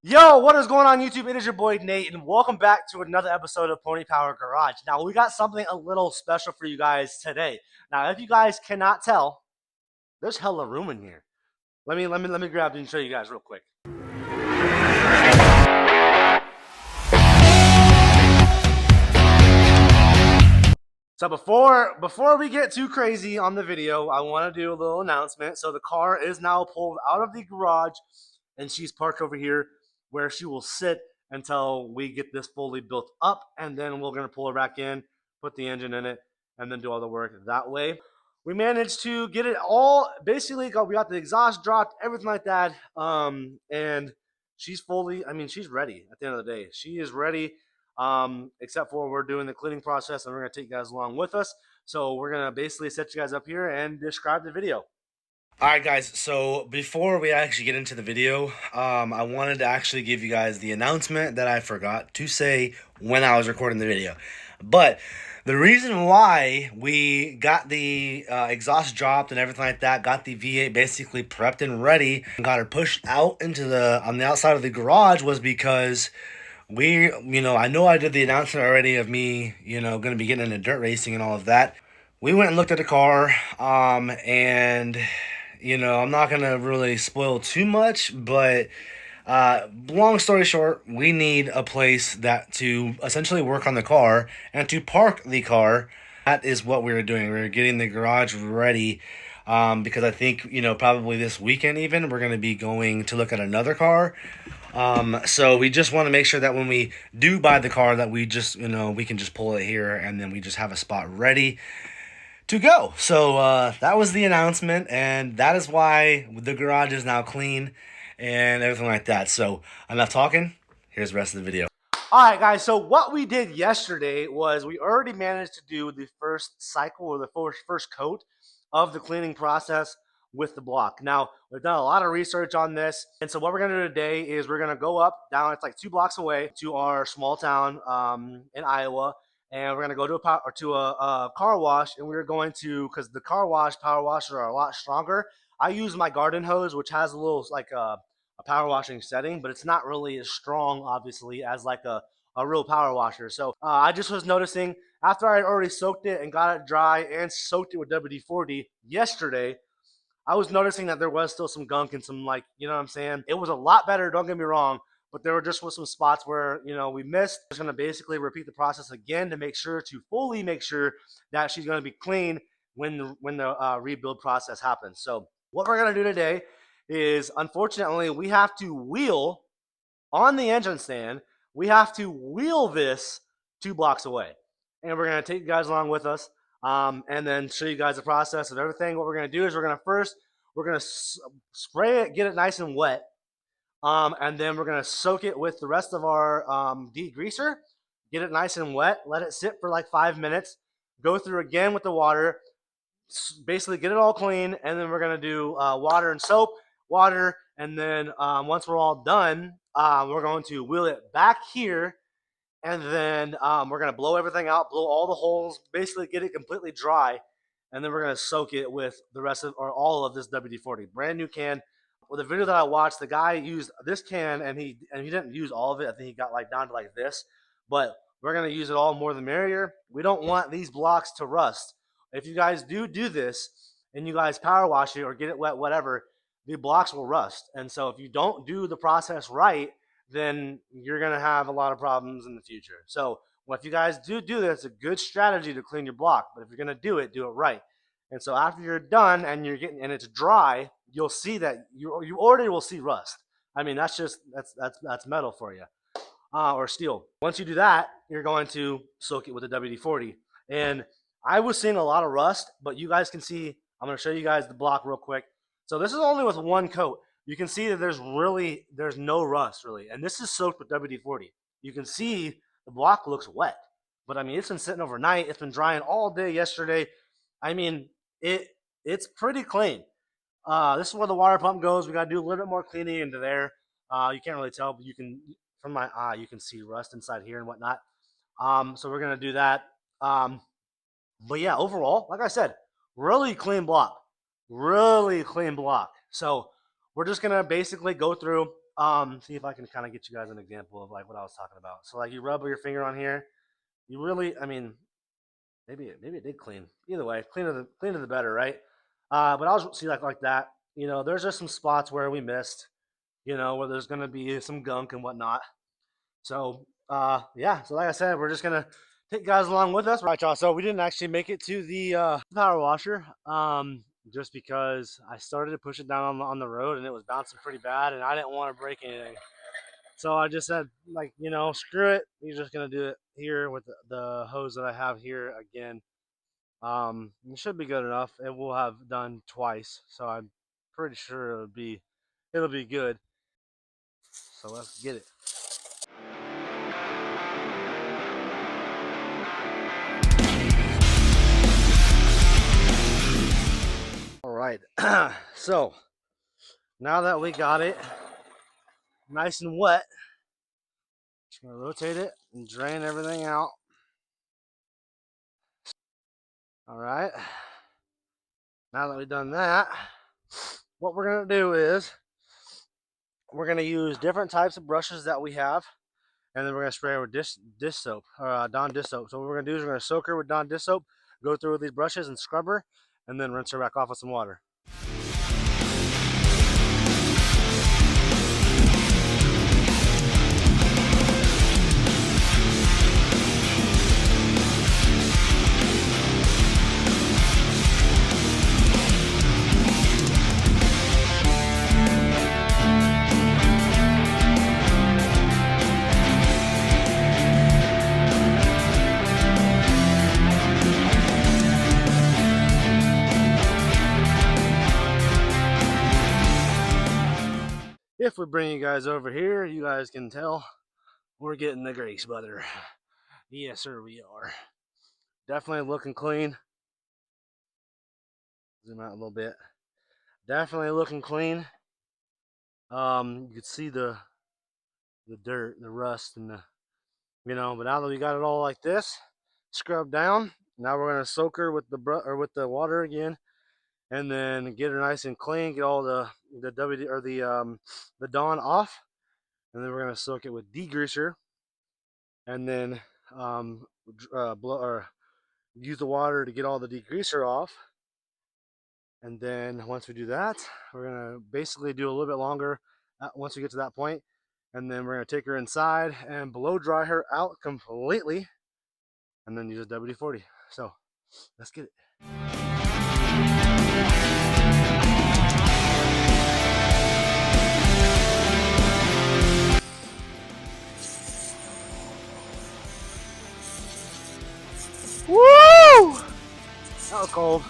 Yo, what is going on YouTube? It is your boy Nate, and welcome back to another episode of Pony Power Garage. Now, we got something a little special for you guys today. Now, if you guys cannot tell, there's hella room in here. Let me grab it and show you guys real quick. So before we get too crazy on the video, I want to do a little announcement. So the car is now pulled out of the garage, and she's parked over here where she will sit until we get this fully built up, and then we're gonna pull her back in, put the engine in it, and then do all the work that way. We managed to get it all basically. We got the exhaust dropped, everything like that, and she's fully. I mean, she's ready. At the end of the day, she is ready. Except for we're doing the cleaning process, and we're gonna take you guys along with us. So we're gonna basically set you guys up here and describe the video. Alright guys, so before we actually get into the video, I wanted to actually give you guys the announcement that I forgot to say when I was recording the video. But the reason why we got the exhaust dropped and everything like that, got the V8 basically prepped and ready, and got her pushed out into on the outside of the garage was because I know I did the announcement already of me, going to be getting into dirt racing and all of that. We went and looked at the car, and I'm not going to really spoil too much, but long story short, we need a place to essentially work on the car and to park the car. That is what we were doing. We were getting the garage ready, because I think, probably this weekend even, we're going to be going to look at another car. So we just want to make sure that when we do buy the car that we just, we can just pull it here and then we just have a spot ready to go. So that was the announcement, and that is why the garage is now clean and everything like that. So enough talking. Here's the rest of the video. All right, guys. So what we did yesterday was we already managed to do the first cycle or the first coat of the cleaning process with the block. Now, we've done a lot of research on this, and so what we're going to do today is we're going to go up, down, it's like 2 blocks away, to our small town in Iowa, and we're going to go to a car wash, and we're going to, because the power washers are a lot stronger. I use my garden hose, which has a little, like a power washing setting, but it's not really as strong, obviously, as like a real power washer. So I just was noticing, after I had already soaked it and got it dry and soaked it with WD-40 yesterday, I was noticing that there was still some gunk and some, like, you know what I'm saying? It was a lot better, don't get me wrong, but there were just some spots where, we missed. I'm just going to basically repeat the process again to fully make sure that she's going to be clean when the rebuild process happens. So what we're going to do today is, unfortunately, we have to wheel on the engine stand. We have to wheel this 2 blocks away. And we're going to take you guys along with us. And then show you guys the process of everything. What we're going to do is we're going to spray it, get it nice and wet, and then we're going to soak it with the rest of our degreaser, get it nice and wet, let it sit for like 5 minutes, go through again with the water, basically get it all clean, and then we're going to do water and soap, and then once we're all done, we're going to wheel it back here. And then we're going to blow everything out, blow all the holes, basically get it completely dry. And then we're going to soak it with the rest of, or all of this WD-40. Brand new can. Well, the video that I watched, the guy used this can, and he didn't use all of it. I think he got like down to like this. But we're going to use it all, more the merrier. We don't want these blocks to rust. If you guys do this, and you guys power wash it or get it wet, whatever, the blocks will rust. And so if you don't do the process right, then you're going to have a lot of problems in the future. So if you guys do this, it's a good strategy to clean your block. But if you're going to do it right. And so after you're done and it's dry, you'll see that you already will see rust. I mean, that's metal for you, or steel. Once you do that, you're going to soak it with the WD-40. And I was seeing a lot of rust, but you guys can see, I'm going to show you guys the block real quick. So this is only with 1 coat. You can see that there's no rust really, and this is soaked with WD-40. You can see the block looks wet, but I mean, it's been sitting overnight. It's been drying all day yesterday. I mean, it's pretty clean. This is where the water pump goes. We got to do a little bit more cleaning into there. You can't really tell, but from my eye, you can see rust inside here and whatnot. So we're gonna do that. But yeah, overall, like I said, really clean block. So we're just going to basically go through, see if I can kind of get you guys an example of like what I was talking about. So like you rub your finger on here, you really, I mean, maybe it did clean. Either way, cleaner the better, right? But I'll see like that. You know, there's just some spots where we missed. You know, where there's gonna be some gunk and whatnot. So yeah. So like I said, we're just gonna take guys along with us, right, y'all? So we didn't actually make it to the power washer, just because I started to push it down on the road and it was bouncing pretty bad, and I didn't want to break anything. So I just said, like, you know, screw it. We're just gonna do it here with the hose that I have here again. It should be good enough. It will have done twice, so I'm pretty sure it'll be good. So let's get it. All right. So now that we got it nice and wet, just gonna rotate it and drain everything out. All right. Now that we've done that, what we're gonna do is we're gonna use different types of brushes that we have, and then we're gonna spray her with dish soap or Dawn dish soap. So what we're gonna do is we're gonna soak her with Dawn dish soap, go through with these brushes and scrub her, and then rinse her back off with some water. If we bring you guys over here, you guys can tell we're getting the grease butter. Yes, sir, we are. Definitely looking clean. Zoom out a little bit. Definitely looking clean. You can see the dirt, the rust, and the, you know. But now that we got it all like this, scrubbed down, now we're gonna soak her with with the water again, and then get her nice and clean. Get all the WD or the Dawn off, and then we're gonna soak it with degreaser, and then blow or use the water to get all the degreaser off. And then once we do that, we're gonna basically do a little bit longer once we get to that point, and then we're gonna take her inside and blow dry her out completely, and then use a WD-40. So let's get it. Woo! That was cold.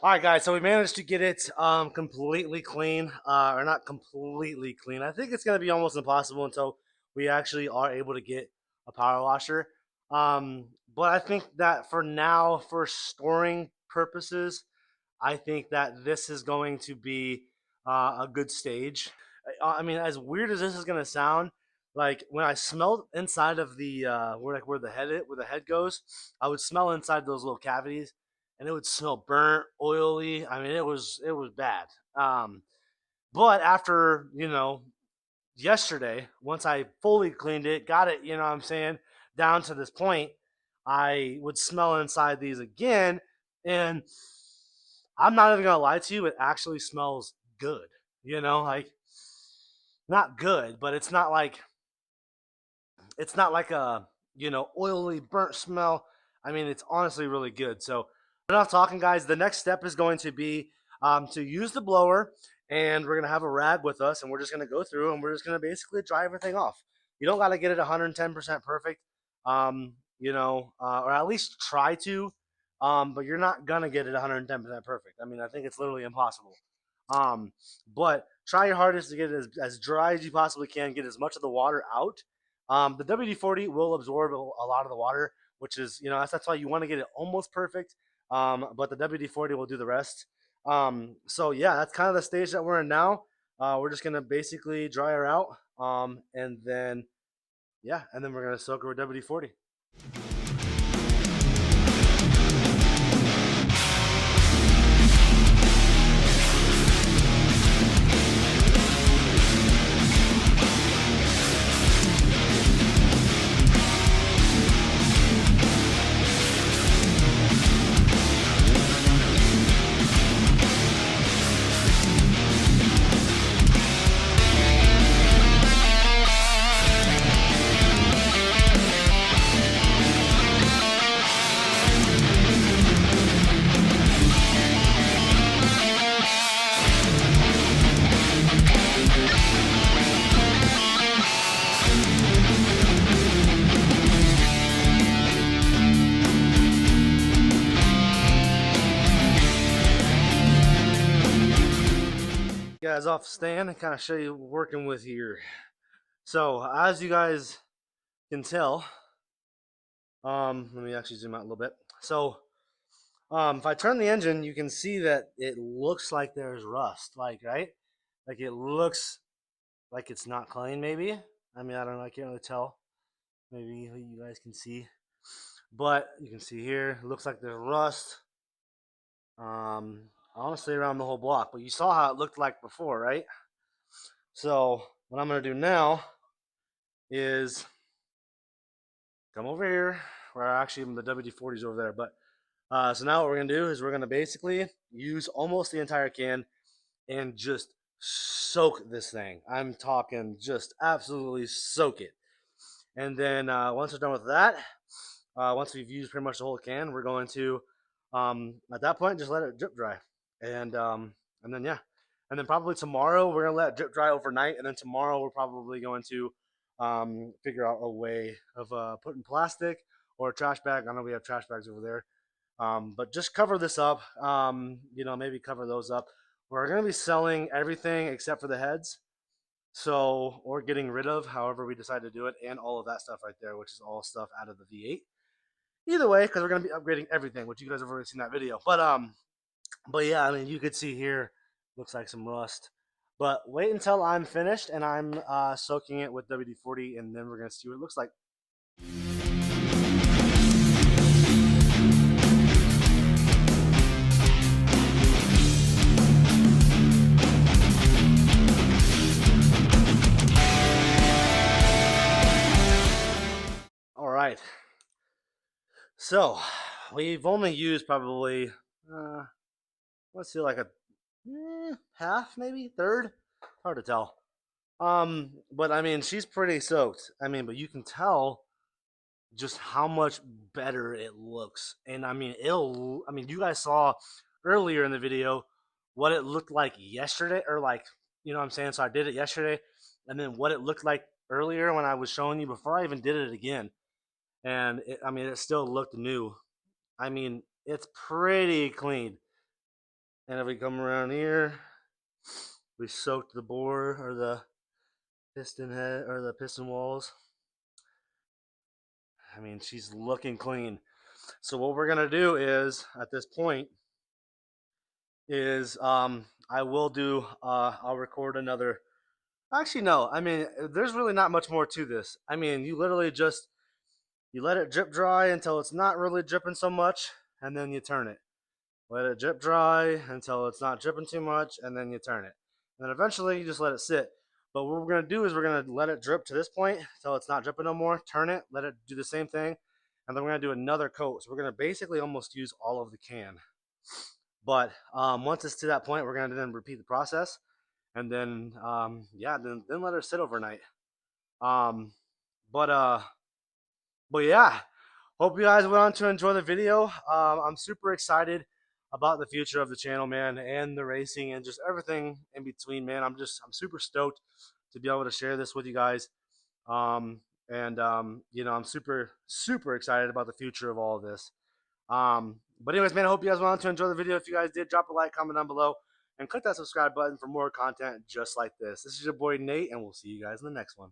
All right, guys. So we managed to get it completely clean, or not completely clean. I think it's gonna be almost impossible until we actually are able to get a power washer. But I think that for now, for storing purposes, I think that this is going to be a good stage. I mean, as weird as this is gonna sound, like when I smelled inside of the where the head goes, I would smell inside those little cavities, and it would smell burnt, oily. I mean, it was bad. But after yesterday, once I fully cleaned it, got it, you know what I'm saying, down to this point, I would smell inside these again, and I'm not even gonna lie to you, it actually smells good. You know, like not good, but it's not like a oily burnt smell. I mean, it's honestly really good. So enough talking, guys. The next step is going to be to use the blower, and we're gonna have a rag with us, and we're just gonna go through and we're just gonna basically dry everything off. You don't got to get it 110% perfect, or at least try to, but you're not gonna get it 110% perfect. I mean, I think it's literally impossible. Um, but try your hardest to get it as dry as you possibly can. Get as much of the water out. The WD-40 will absorb a lot of the water, which is, that's why you want to get it almost perfect. But the WD-40 will do the rest. So yeah, that's kind of the stage that we're in now. We're just gonna basically dry her out, and then yeah, and then we're gonna soak her with WD-40. Guys off the stand and kind of show you what we're working with here. So as you guys can tell, let me actually zoom out a little bit. So if I turn the engine, you can see that it looks like there's rust, like, right? Like it looks like it's not clean, maybe. I mean, I don't know, I can't really tell. Maybe you guys can see. But you can see here, it looks like there's rust. Honestly, around the whole block. But you saw how it looked like before, right? So what I'm gonna do now is come over here, where actually the WD-40 is over there. But so now what we're gonna do is we're gonna basically use almost the entire can and just soak this thing. I'm talking just absolutely soak it. And then once we're done with that, once we've used pretty much the whole can, we're going to at that point just let it drip dry, and then yeah, and then probably tomorrow we're gonna let it drip dry overnight, and then tomorrow we're probably going to figure out a way of putting plastic or a trash bag. I know we have trash bags over there, but just cover this up. Maybe cover those up. We're gonna be selling everything except for the heads. So, or getting rid of, however we decide to do it, and all of that stuff right there, which is all stuff out of the V8. Either way, because we're gonna be upgrading everything, which you guys have already seen that video. But yeah, I mean, you could see here, looks like some rust. But wait until I'm finished and I'm soaking it with WD-40, and then we're gonna see what it looks like. All right. So we've only used probably, let's see, like a half, maybe third. Hard to tell. But I mean, she's pretty soaked. I mean, but you can tell just how much better it looks. And I mean, you guys saw earlier in the video what it looked like yesterday, or like, you know what I'm saying? So I did it yesterday, and then what it looked like earlier when I was showing you before I even did it again. And I mean, it still looked new. I mean, it's pretty clean. And if we come around here, we soaked the bore or the piston head or the piston walls. I mean, she's looking clean. So what we're gonna do is at this point is I will do I'll record another. Actually, no. I mean, there's really not much more to this. I mean, you literally just you let it drip dry until it's not really dripping so much, and then you turn it. Let it drip dry until it's not dripping too much, and then you turn it. And then eventually you just let it sit. But what we're going to do is we're going to let it drip to this point until it's not dripping no more. Turn it, let it do the same thing. And then we're going to do another coat. So we're going to basically almost use all of the can. But once it's to that point, we're going to then repeat the process. And then, yeah, then let her sit overnight. Um, but, uh, but yeah, hope you guys went on to enjoy the video. I'm super excited about the future of the channel, man, and the racing and just everything in between, man. I'm super stoked to be able to share this with you guys. Um, and you know, I'm super excited about the future of all of this. But anyways, man, I hope you guys wanted to enjoy the video. If you guys did, drop a like, comment down below, and click that subscribe button for more content just like this. This is your boy Nate, and we'll see you guys in the next one.